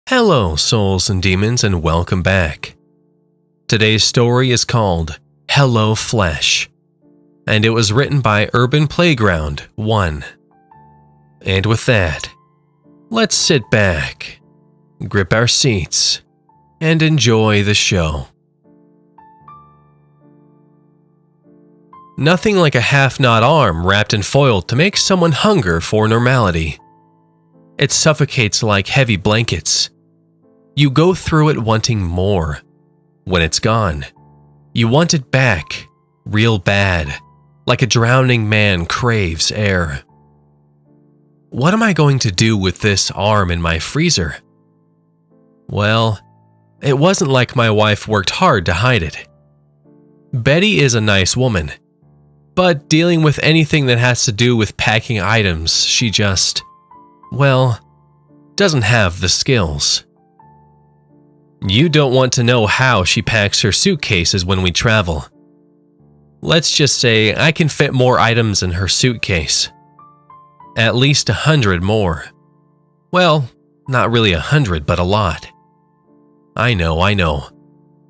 Hello, souls and demons, and welcome back. Today's story is called Hello Flesh, and it was written by Urban Playground 1. And with that, let's sit back, grip our seats, and enjoy the show. Nothing like a half-knot arm wrapped in foil to make someone hunger for normality. It suffocates like heavy blankets. You go through it wanting more. When it's gone, you want it back, real bad, like a drowning man craves air. What am I going to do with this arm in my freezer? Well, it wasn't like my wife worked hard to hide it. Betty is a nice woman, but dealing with anything that has to do with packing items, she just, doesn't have the skills. You don't want to know how she packs her suitcases when we travel. Let's just say I can fit more items in her suitcase. At least 100 more. Well, not really 100, but a lot. I know.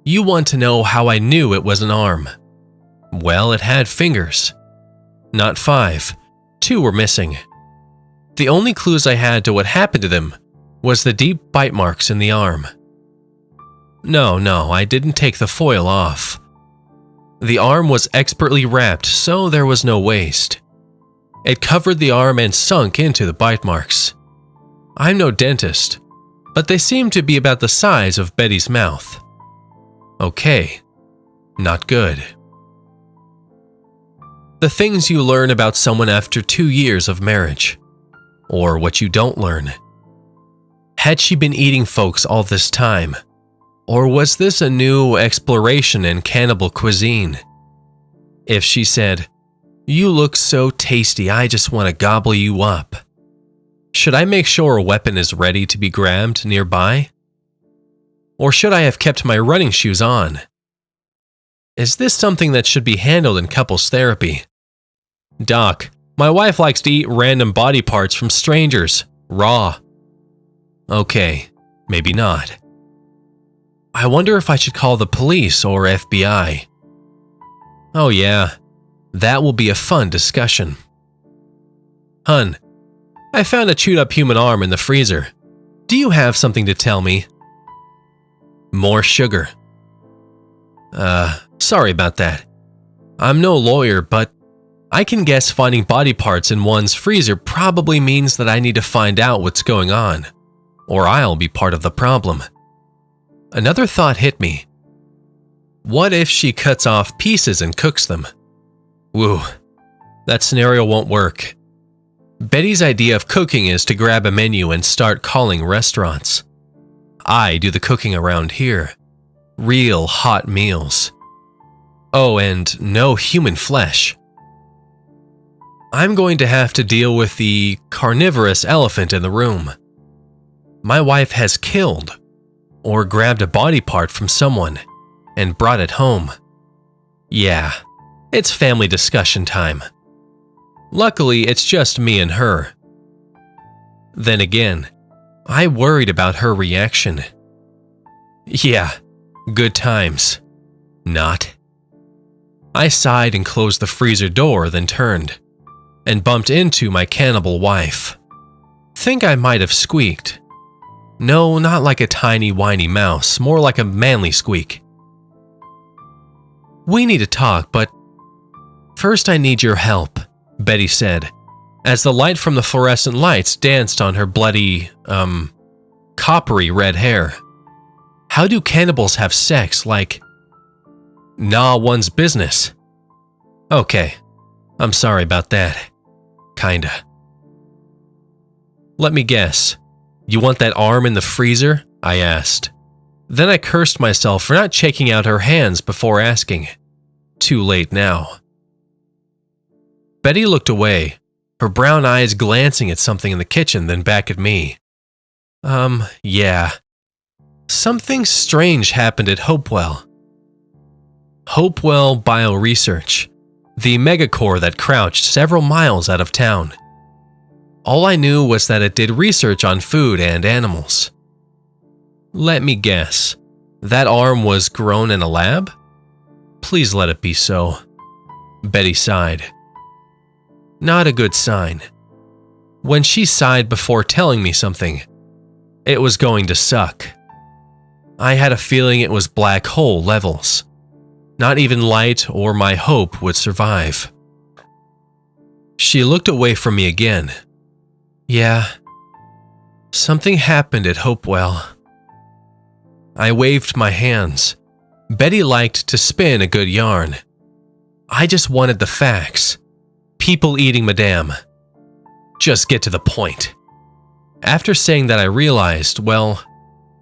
You want to know how I knew it was an arm. Well, it had fingers. Not 5. 2 were missing. The only clues I had to what happened to them was the deep bite marks in the arm. No, I didn't take the foil off. The arm was expertly wrapped, so there was no waste. It covered the arm and sunk into the bite marks. I'm no dentist, but they seemed to be about the size of Betty's mouth. Okay, not good. The things you learn about someone after 2 years of marriage. Or what you don't learn. Had she been eating folks all this time? Or was this a new exploration in cannibal cuisine? If she said, "You look so tasty, I just want to gobble you up," should I make sure a weapon is ready to be grabbed nearby? Or should I have kept my running shoes on? Is this something that should be handled in couples therapy? Doc, my wife likes to eat random body parts from strangers, raw. Okay, maybe not. I wonder if I should call the police or FBI. Oh yeah, that will be a fun discussion. Hun, I found a chewed up human arm in the freezer. Do you have something to tell me? More sugar. Sorry about that. I'm no lawyer, but I can guess finding body parts in one's freezer probably means that I need to find out what's going on, or I'll be part of the problem. Another thought hit me. What if she cuts off pieces and cooks them? Woo, that scenario won't work. Betty's idea of cooking is to grab a menu and start calling restaurants. I do the cooking around here. Real hot meals. Oh, and no human flesh. I'm going to have to deal with the carnivorous elephant in the room. My wife has killed or grabbed a body part from someone and brought it home. Yeah, it's family discussion time. Luckily, it's just me and her. Then again, I worried about her reaction. Yeah, good times. Not. I sighed and closed the freezer door, then turned and bumped into my cannibal wife. Think I might have squeaked. No, not like a tiny whiny mouse, more like a manly squeak. We need to talk, but first I need your help, Betty said, as the light from the fluorescent lights danced on her bloody, coppery red hair. How do cannibals have sex like one's business? Okay, I'm sorry about that. Kinda. Let me guess. You want that arm in the freezer? I asked. Then I cursed myself for not checking out her hands before asking. Too late now. Betty looked away, her brown eyes glancing at something in the kitchen, then back at me. Yeah. Something strange happened at Hopewell. Hopewell Bioresearch, the megacore that crouched several miles out of town. All I knew was that it did research on food and animals. Let me guess. That arm was grown in a lab? Please let it be so. Betty sighed. Not a good sign. When she sighed before telling me something, it was going to suck. I had a feeling it was black hole levels. Not even light or my hope would survive. She looked away from me again. Yeah, something happened at Hopewell. I waved my hands. Betty liked to spin a good yarn. I just wanted the facts. People eating madame. Just get to the point. After saying that, I realized, well,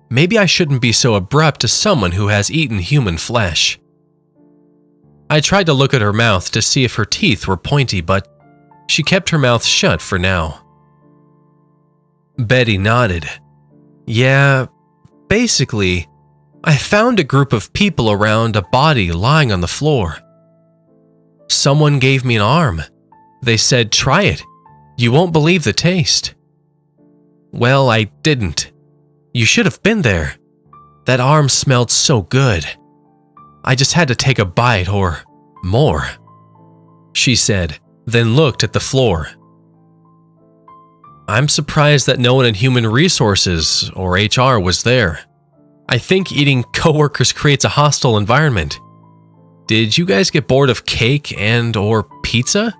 maybe I shouldn't be so abrupt to someone who has eaten human flesh. I tried to look at her mouth to see if her teeth were pointy, but she kept her mouth shut for now. Betty nodded. Yeah, basically, I found a group of people around a body lying on the floor. Someone gave me an arm. They said, try it. You won't believe the taste. Well, I didn't. You should have been there. That arm smelled so good. I just had to take a bite or more, she said, then looked at the floor. I'm surprised that no one in human resources or HR was there. I think eating coworkers creates a hostile environment. Did you guys get bored of cake and/or pizza?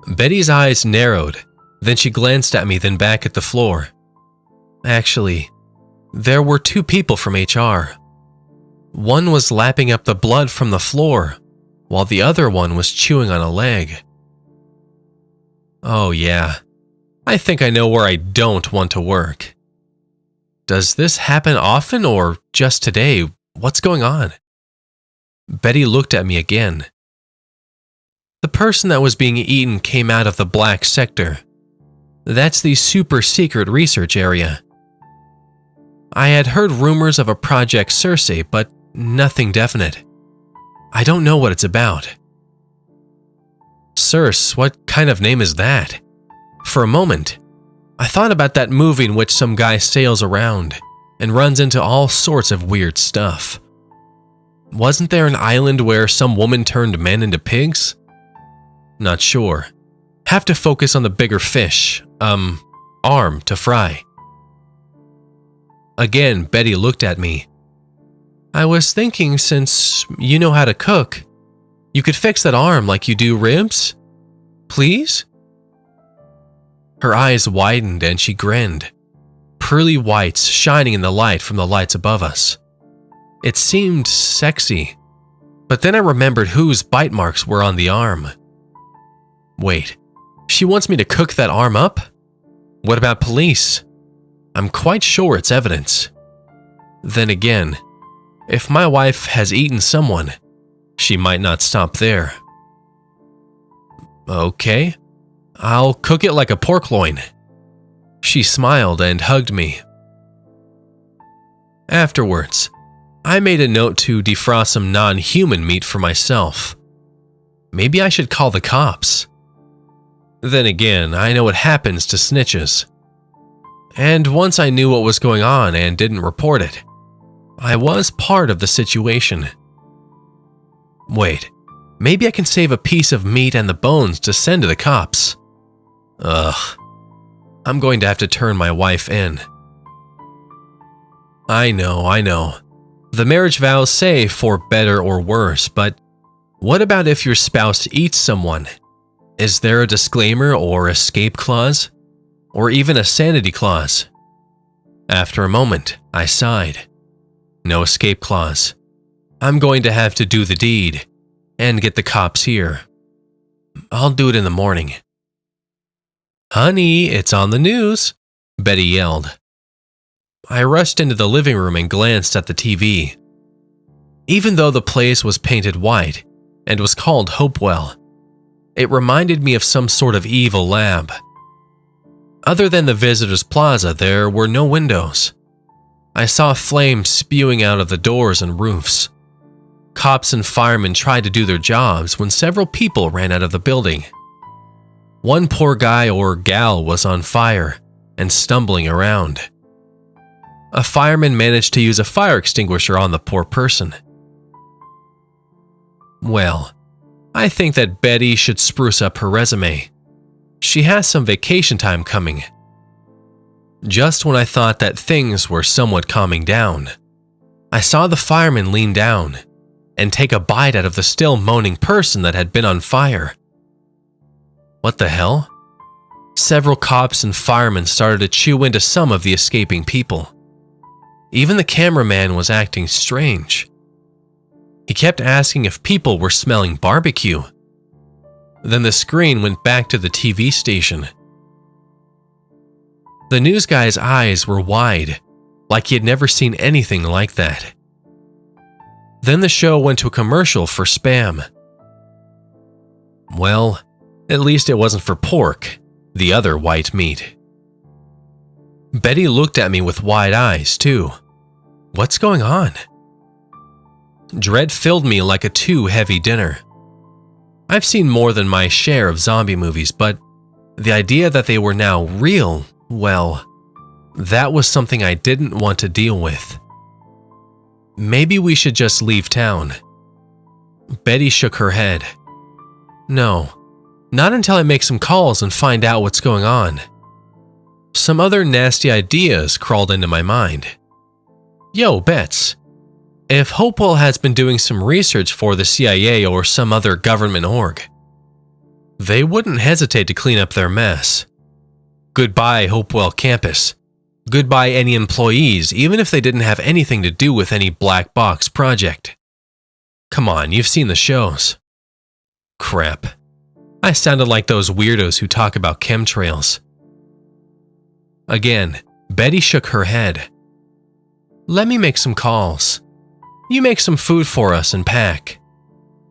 Betty's eyes narrowed, then she glanced at me, then back at the floor. Actually, there were two people from HR. One was lapping up the blood from the floor, while the other one was chewing on a leg. Oh yeah, I think I know where I don't want to work. Does this happen often or just today? What's going on? Betty looked at me again. The person that was being eaten came out of the black sector. That's the super secret research area. I had heard rumors of a Project Circe, but nothing definite. I don't know what it's about. Circe, what kind of name is that? For a moment, I thought about that movie in which some guy sails around and runs into all sorts of weird stuff. Wasn't there an island where some woman turned men into pigs? Not sure. Have to focus on the bigger fish, arm to fry. Again, Betty looked at me. I was thinking, since you know how to cook, you could fix that arm like you do ribs? Please? Her eyes widened and she grinned, pearly whites shining in the light from the lights above us. It seemed sexy, but then I remembered whose bite marks were on the arm. Wait, she wants me to cook that arm up? What about police? I'm quite sure it's evidence. Then again, if my wife has eaten someone, she might not stop there. Okay, I'll cook it like a pork loin. She smiled and hugged me. Afterwards, I made a note to defrost some non-human meat for myself. Maybe I should call the cops. Then again, I know what happens to snitches. And once I knew what was going on and didn't report it, I was part of the situation. Wait, maybe I can save a piece of meat and the bones to send to the cops. Ugh, I'm going to have to turn my wife in. I know. The marriage vows say for better or worse, but what about if your spouse eats someone? Is there a disclaimer or escape clause? Or even a sanity clause? After a moment, I sighed. No escape clause. I'm going to have to do the deed and get the cops here. I'll do it in the morning. Honey, it's on the news, Betty yelled. I rushed into the living room and glanced at the TV. Even though the place was painted white and was called Hopewell, it reminded me of some sort of evil lab. Other than the visitors' plaza, there were no windows. I saw flames spewing out of the doors and roofs. Cops and firemen tried to do their jobs when several people ran out of the building. One poor guy or gal was on fire and stumbling around. A fireman managed to use a fire extinguisher on the poor person. Well, I think that Betty should spruce up her resume. She has some vacation time coming. Just when I thought that things were somewhat calming down, I saw the fireman lean down and take a bite out of the still moaning person that had been on fire. What the hell? Several cops and firemen started to chew into some of the escaping people. Even the cameraman was acting strange. He kept asking if people were smelling barbecue. Then the screen went back to the TV station. The news guy's eyes were wide, like he had never seen anything like that. Then the show went to a commercial for Spam. Well, at least it wasn't for pork, the other white meat. Betty looked at me with wide eyes, too. What's going on? Dread filled me like a too heavy dinner. I've seen more than my share of zombie movies, but the idea that they were now real, well, that was something I didn't want to deal with. Maybe we should just leave town. Betty shook her head. No, not until I make some calls and find out what's going on. Some other nasty ideas crawled into my mind. Yo, Bets, if Hopewell has been doing some research for the CIA or some other government org, they wouldn't hesitate to clean up their mess. Goodbye, Hopewell campus. Goodbye, any employees, even if they didn't have anything to do with any black box project. Come on, you've seen the shows. Crap. I sounded like those weirdos who talk about chemtrails. Again, Betty shook her head. Let me make some calls. You make some food for us and pack.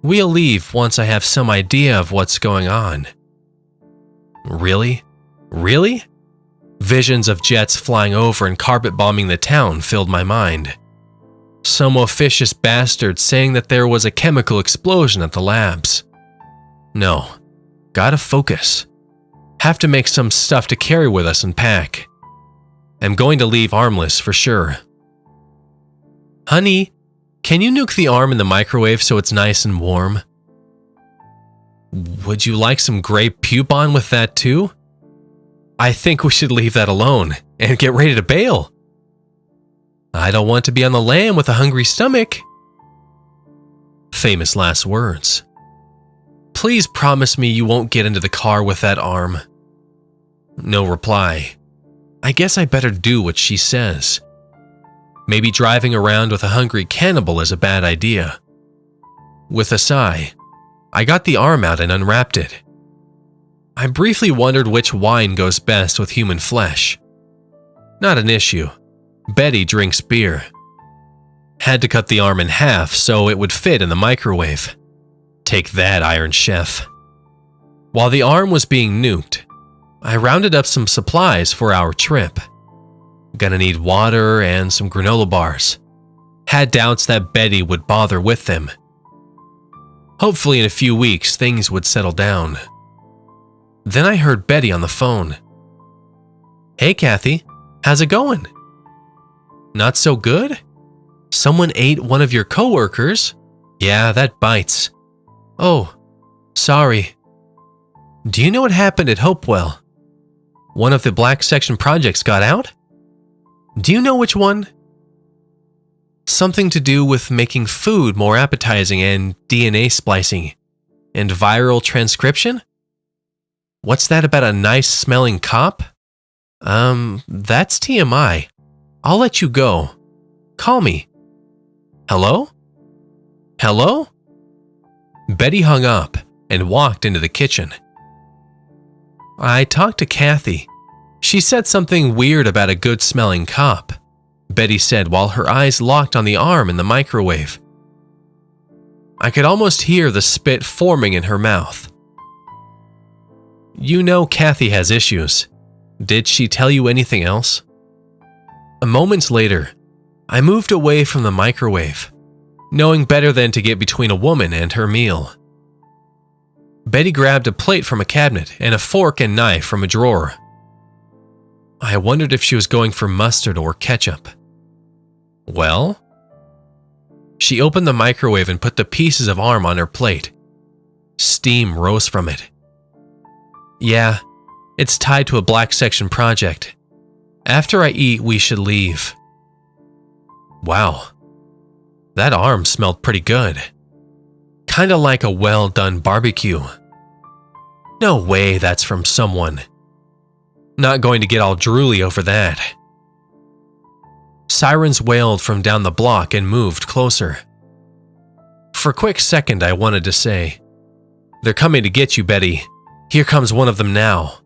We'll leave once I have some idea of what's going on. Really? Really? Visions of jets flying over and carpet bombing the town filled my mind. Some officious bastard saying that there was a chemical explosion at the labs. No, gotta focus. Have to make some stuff to carry with us and pack. I'm going to leave armless for sure. Honey, can you nuke the arm in the microwave so it's nice and warm? Would you like some grape pupon with that too? I think we should leave that alone and get ready to bail. I don't want to be on the lam with a hungry stomach. Famous last words. Please promise me you won't get into the car with that arm. No reply. I guess I better do what she says. Maybe driving around with a hungry cannibal is a bad idea. With a sigh, I got the arm out and unwrapped it. I briefly wondered which wine goes best with human flesh. Not an issue. Betty drinks beer. Had to cut the arm in half so it would fit in the microwave. Take that, Iron Chef. While the arm was being nuked, I rounded up some supplies for our trip. Gonna need water and some granola bars. Had doubts that Betty would bother with them. Hopefully in a few weeks things would settle down. Then I heard Betty on the phone. Hey Kathy, how's it going? Not so good? Someone ate one of your coworkers? Yeah, that bites. Oh, sorry. Do you know what happened at Hopewell? One of the Black Section projects got out? Do you know which one? Something to do with making food more appetizing and DNA splicing. And viral transcription? What's that about a nice-smelling cop? That's TMI. I'll let you go. Call me. Hello? Hello? Betty hung up and walked into the kitchen. I talked to Kathy. She said something weird about a good-smelling cop, Betty said while her eyes locked on the arm in the microwave. I could almost hear the spit forming in her mouth. You know Kathy has issues. Did she tell you anything else? Moments later, I moved away from the microwave, knowing better than to get between a woman and her meal. Betty grabbed a plate from a cabinet and a fork and knife from a drawer. I wondered if she was going for mustard or ketchup. Well? She opened the microwave and put the pieces of arm on her plate. Steam rose from it. Yeah, it's tied to a black section project. After I eat, we should leave. Wow. That arm smelled pretty good. Kinda like a well-done barbecue. No way that's from someone. Not going to get all drooly over that. Sirens wailed from down the block and moved closer. For a quick second, I wanted to say, "They're coming to get you, Betty. Here comes one of them now."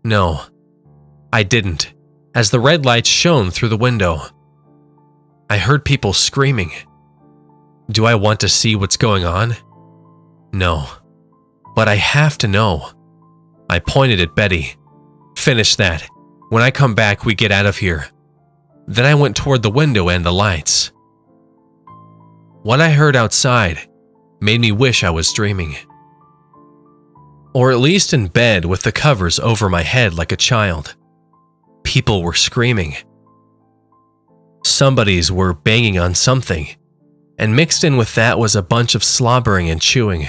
No, I didn't, as the red lights shone through the window. I heard people screaming. Do I want to see what's going on? No, but I have to know. I pointed at Betty. "Finish that. When I come back, we get out of here." Then I went toward the window and the lights. What I heard outside made me wish I was dreaming. Or at least in bed with the covers over my head like a child. People were screaming. Somebody's were banging on something, and mixed in with that was a bunch of slobbering and chewing.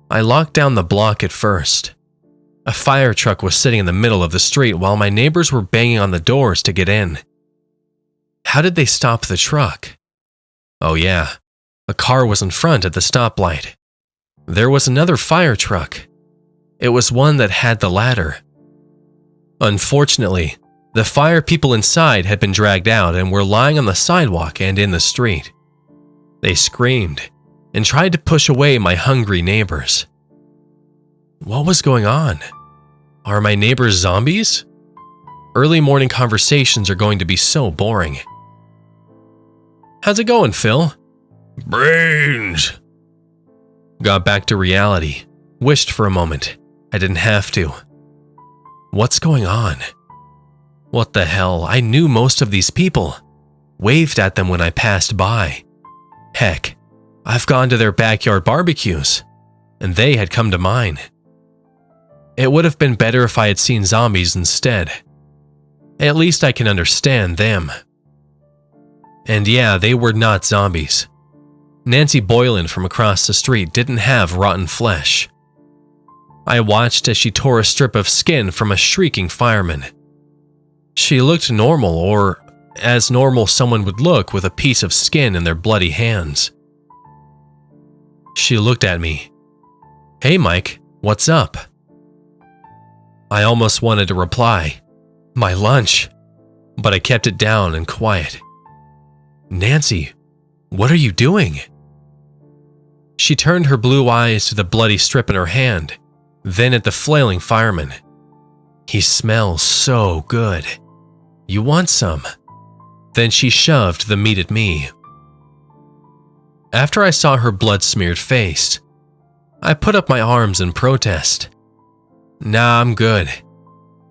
I locked down the block at first. A fire truck was sitting in the middle of the street while my neighbors were banging on the doors to get in. How did they stop the truck? Oh yeah, a car was in front at the stoplight. There was another fire truck. It was one that had the ladder. Unfortunately, the fire people inside had been dragged out and were lying on the sidewalk and in the street. They screamed and tried to push away my hungry neighbors. What was going on? Are my neighbors zombies? Early morning conversations are going to be so boring. How's it going, Phil? Brains. Got back to reality. Wished for a moment. I didn't have to. What's going on? What the hell? I knew most of these people. Waved at them when I passed by. Heck, I've gone to their backyard barbecues, and they had come to mine. It would have been better if I had seen zombies instead. At least I can understand them. And yeah, they were not zombies. Nancy Boylan from across the street didn't have rotten flesh. I watched as she tore a strip of skin from a shrieking fireman. She looked normal, or as normal someone would look with a piece of skin in their bloody hands. She looked at me. "Hey Mike, what's up?" I almost wanted to reply, "My lunch," but I kept it down and quiet. "Nancy, what are you doing?" She turned her blue eyes to the bloody strip in her hand, then at the flailing fireman. "He smells so good. You want some?" Then she shoved the meat at me. After I saw her blood-smeared face, I put up my arms in protest. "Nah, I'm good.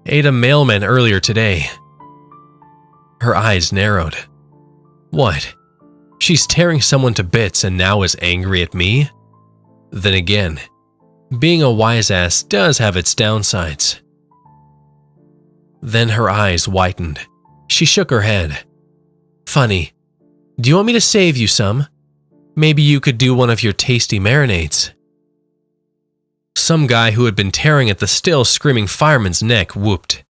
Ate a mailman earlier today." Her eyes narrowed. What? She's tearing someone to bits and now is angry at me? Then again, being a wise ass does have its downsides. Then her eyes whitened. She shook her head. "Funny. Do you want me to save you some? Maybe you could do one of your tasty marinades." Some guy who had been tearing at the still screaming fireman's neck whooped.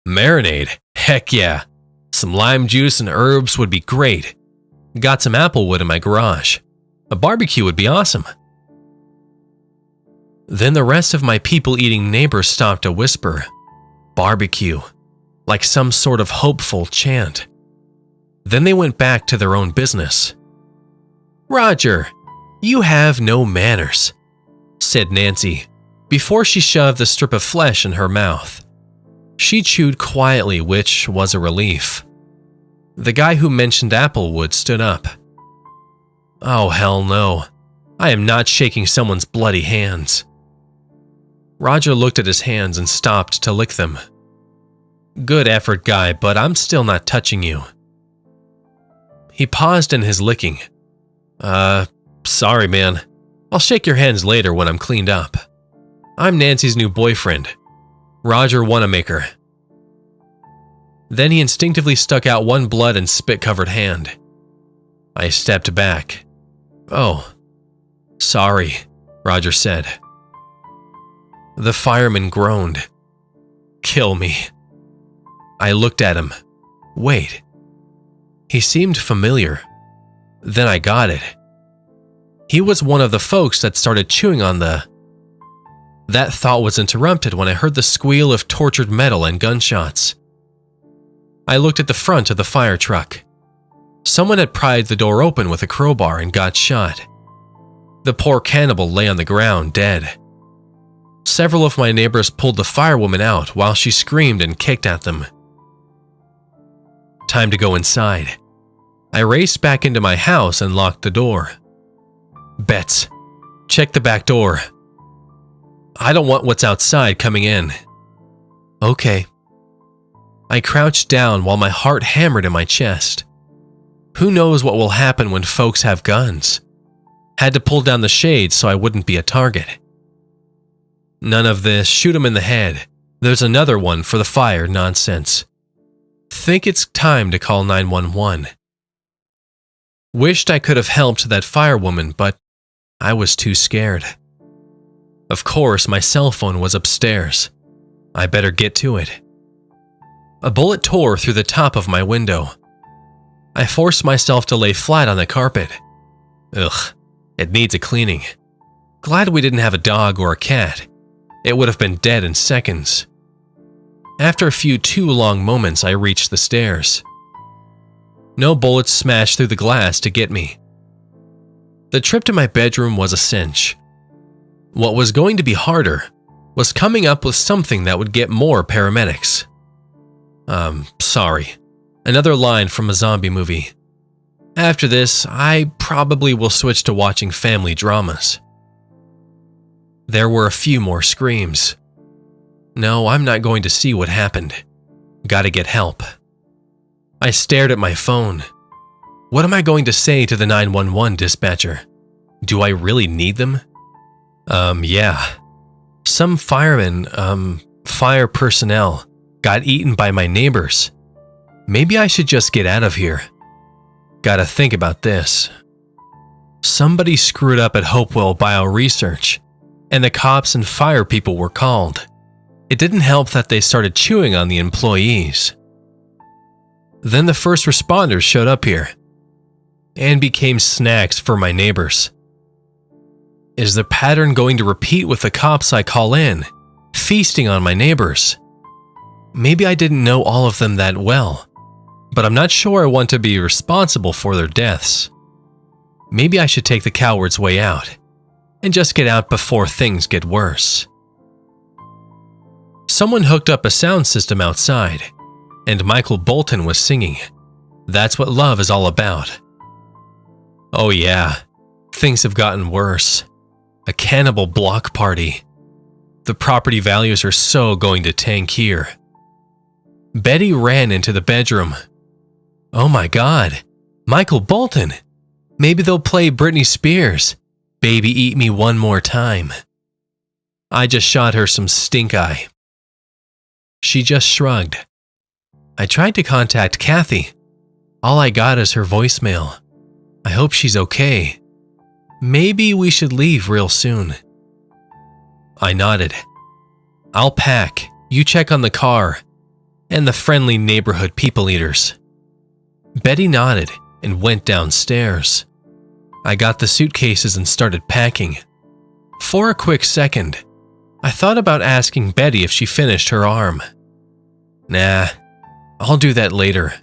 "Marinade? Heck yeah. Some lime juice and herbs would be great. Got some apple wood in my garage. A barbecue would be awesome." Then the rest of my people-eating neighbors stopped to whisper, "Barbecue," like some sort of hopeful chant. Then they went back to their own business. "Roger, you have no manners," said Nancy, before she shoved the strip of flesh in her mouth. She chewed quietly, which was a relief. The guy who mentioned Applewood stood up. "Oh, hell no. I am not shaking someone's bloody hands." Roger looked at his hands and stopped to lick them. "Good effort, guy, but I'm still not touching you." He paused in his licking. Sorry, man. I'll shake your hands later when I'm cleaned up. I'm Nancy's new boyfriend, Roger Wanamaker." Then he instinctively stuck out one blood and spit-covered hand. I stepped back. "Oh, sorry," Roger said. The fireman groaned. "Kill me." I looked at him. Wait. He seemed familiar. Then I got it. He was one of the folks that started chewing on the... That thought was interrupted when I heard the squeal of tortured metal and gunshots. I looked at the front of the fire truck. Someone had pried the door open with a crowbar and got shot. The poor cannibal lay on the ground, dead. Several of my neighbors pulled the firewoman out while she screamed and kicked at them. Time to go inside. I raced back into my house and locked the door. "Bets, check the back door. I don't want what's outside coming in." "Okay." I crouched down while my heart hammered in my chest. Who knows what will happen when folks have guns? Had to pull down the shades so I wouldn't be a target. None of this "shoot 'em in the head, there's another one for the fire" nonsense. Think it's time to call 911. Wished I could have helped that firewoman, but I was too scared. Of course, my cell phone was upstairs. I better get to it. A bullet tore through the top of my window. I forced myself to lay flat on the carpet. Ugh, it needs a cleaning. Glad we didn't have a dog or a cat. It would have been dead in seconds. After a few too long moments, I reached the stairs. No bullets smashed through the glass to get me. The trip to my bedroom was a cinch. What was going to be harder was coming up with something that would get more paramedics. Sorry. Another line from a zombie movie. After this, I probably will switch to watching family dramas. There were a few more screams. No, I'm not going to see what happened. Gotta get help. I stared at my phone. What am I going to say to the 911 dispatcher? Do I really need them? Yeah. Some firemen, fire personnel, got eaten by my neighbors. Maybe I should just get out of here. Gotta think about this. Somebody screwed up at Hopewell Bioresearch, and the cops and fire people were called. It didn't help that they started chewing on the employees. Then the first responders showed up here and became snacks for my neighbors. Is the pattern going to repeat with the cops I call in, feasting on my neighbors? Maybe I didn't know all of them that well, but I'm not sure I want to be responsible for their deaths. Maybe I should take the coward's way out and just get out before things get worse. Someone hooked up a sound system outside, and Michael Bolton was singing. That's what love is all about. Oh yeah, things have gotten worse. A cannibal block party. The property values are so going to tank here. Betty ran into the bedroom. Oh my God, Michael Bolton. Maybe they'll play Britney Spears, "Baby Eat Me One More Time." I just shot her some stink eye. She just shrugged. I tried to contact Kathy. All I got is her voicemail. I hope she's okay. Maybe we should leave real soon. I nodded. I'll pack, you check on the car, and the friendly neighborhood people eaters. Betty nodded and went downstairs. I got the suitcases and started packing. For a quick second, I thought about asking Betty if she finished her arm. Nah, I'll do that later.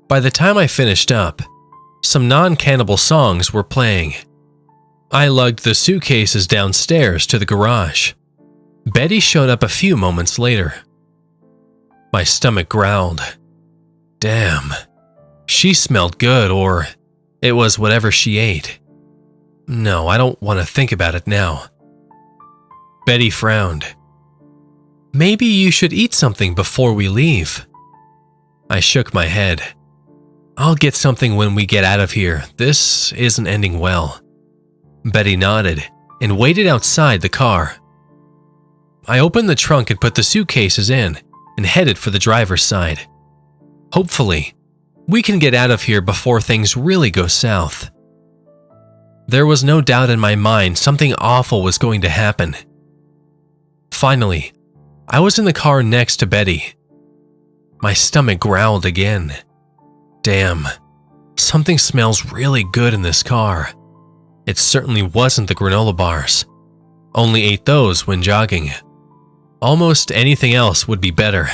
By the time I finished up, some non-cannibal songs were playing. I lugged the suitcases downstairs to the garage. Betty showed up a few moments later. My stomach growled. Damn, she smelled good, or it was whatever she ate. No, I don't want to think about it now. Betty frowned. Maybe you should eat something before we leave. I shook my head. I'll get something when we get out of here. This isn't ending well. Betty nodded and waited outside the car. I opened the trunk and put the suitcases in, and headed for the driver's side. Hopefully, we can get out of here before things really go south. There was no doubt in my mind something awful was going to happen. Finally, I was in the car next to Betty. My stomach growled again. Damn, something smells really good in this car. It certainly wasn't the granola bars. Only ate those when jogging. Almost anything else would be better.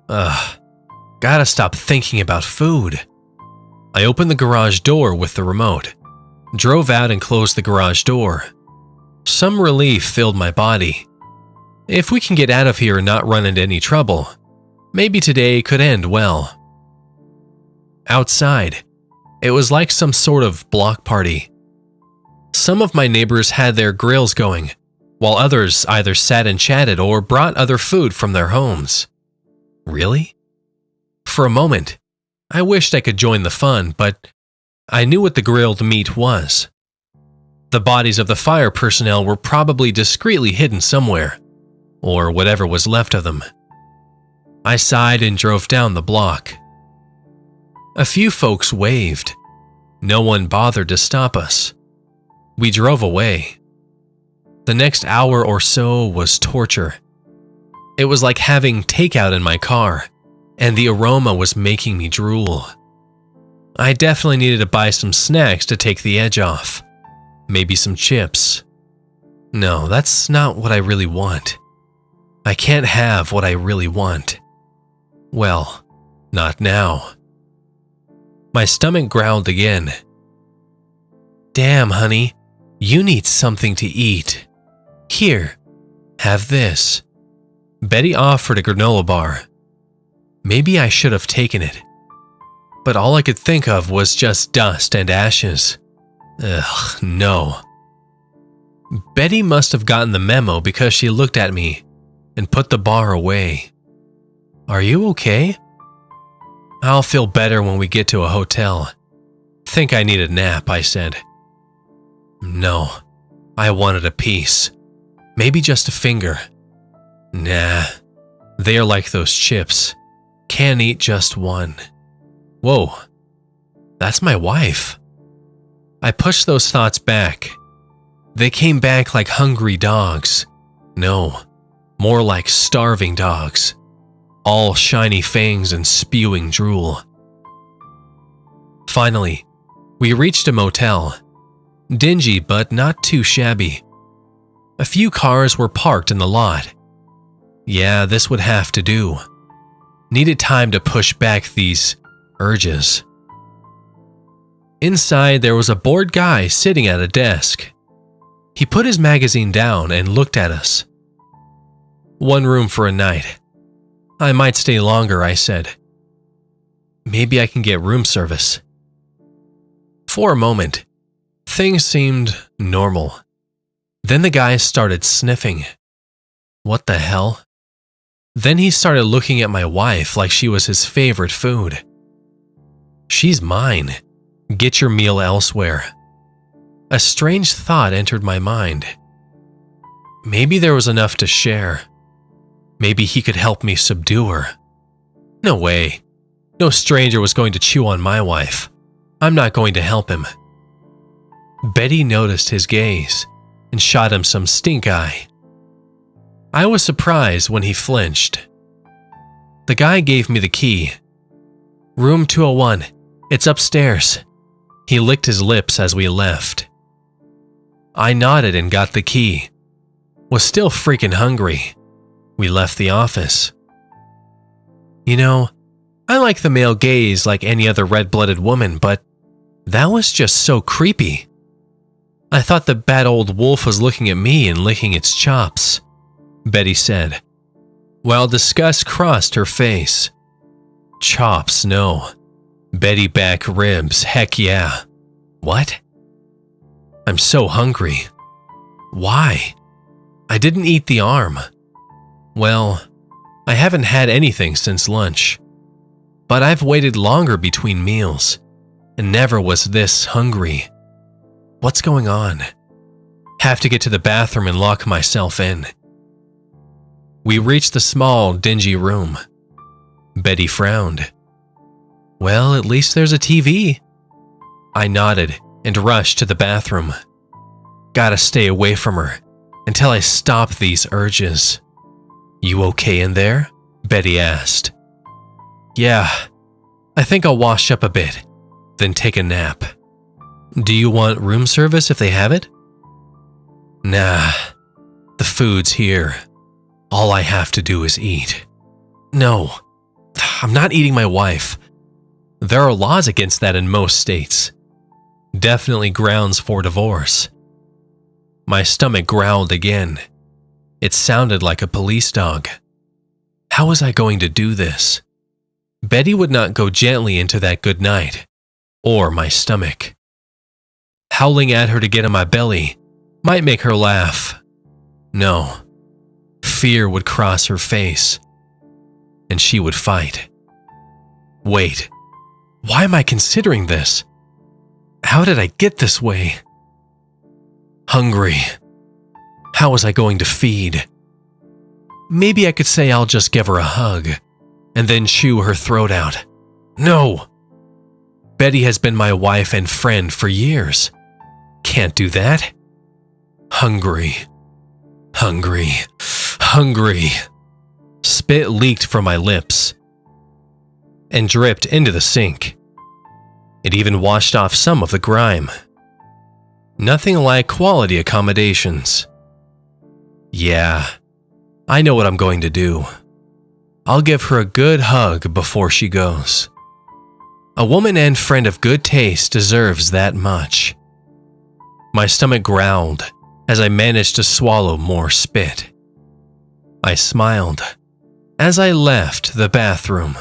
Gotta stop thinking about food. I opened the garage door with the remote, drove out and closed the garage door. Some relief filled my body. If we can get out of here and not run into any trouble, maybe today could end well. Outside, it was like some sort of block party. Some of my neighbors had their grills going, while others either sat and chatted or brought other food from their homes. Really? For a moment, I wished I could join the fun, but I knew what the grilled meat was. The bodies of the fire personnel were probably discreetly hidden somewhere, or whatever was left of them. I sighed and drove down the block. A few folks waved. No one bothered to stop us. We drove away. The next hour or so was torture. It was like having takeout in my car, and the aroma was making me drool. I definitely needed to buy some snacks to take the edge off. Maybe some chips. No, that's not what I really want. I can't have what I really want. Well, not now. My stomach growled again. Damn, honey, you need something to eat. Here, have this. Betty offered a granola bar. Maybe I should have taken it. But all I could think of was just dust and ashes. Ugh, no. Betty must have gotten the memo because she looked at me and put the bar away. Are you okay? I'll feel better when we get to a hotel. Think I need a nap, I said. No, I wanted a piece. Maybe just a finger. Nah, they are like those chips. Can't eat just one. Whoa, that's my wife. I pushed those thoughts back. They came back like hungry dogs. No, more like starving dogs. All shiny fangs and spewing drool. Finally, we reached a motel. Dingy but not too shabby. A few cars were parked in the lot. Yeah, this would have to do. Needed time to push back these urges. Inside, there was a bored guy sitting at a desk. He put his magazine down and looked at us. One room for a night. I might stay longer, I said. Maybe I can get room service. For a moment, things seemed normal. Then the guy started sniffing. What the hell? Then he started looking at my wife like she was his favorite food. She's mine. Get your meal elsewhere. A strange thought entered my mind. Maybe there was enough to share. Maybe he could help me subdue her. No way. No stranger was going to chew on my wife. I'm not going to help him. Betty noticed his gaze and shot him some stink eye. I was surprised when he flinched. The guy gave me the key. Room 201. It's upstairs. He licked his lips as we left. I nodded and got the key. Was still freaking hungry. We left the office. You know, I like the male gaze like any other red-blooded woman, but that was just so creepy. I thought the bad old wolf was looking at me and licking its chops, Betty said, while disgust crossed her face. Chops, no. Betty back ribs, heck yeah. What? I'm so hungry. Why? I didn't eat the arm. Well, I haven't had anything since lunch. But I've waited longer between meals, and never was this hungry. What's going on? Have to get to the bathroom and lock myself in. We reached the small, dingy room. Betty frowned. Well, at least there's a TV. I nodded and rushed to the bathroom. Gotta stay away from her until I stop these urges. You okay in there? Betty asked. Yeah, I think I'll wash up a bit, then take a nap. Do you want room service if they have it? Nah, the food's here. All I have to do is eat. No, I'm not eating my wife. There are laws against that in most states. Definitely grounds for divorce. My stomach growled again. It sounded like a police dog. How was I going to do this? Betty would not go gently into that good night, or my stomach. Howling at her to get in my belly might make her laugh. No, fear would cross her face, and she would fight. Wait, why am I considering this? How did I get this way? Hungry. How was I going to feed? Maybe I could say I'll just give her a hug, and then chew her throat out. No! Betty has been my wife and friend for years. Can't do that. Hungry. Hungry. Hungry. Spit leaked from my lips and dripped into the sink. It even washed off some of the grime. Nothing like quality accommodations. Yeah, I know what I'm going to do. I'll give her a good hug before she goes. A woman and friend of good taste deserves that much. My stomach growled as I managed to swallow more spit. I smiled as I left the bathroom.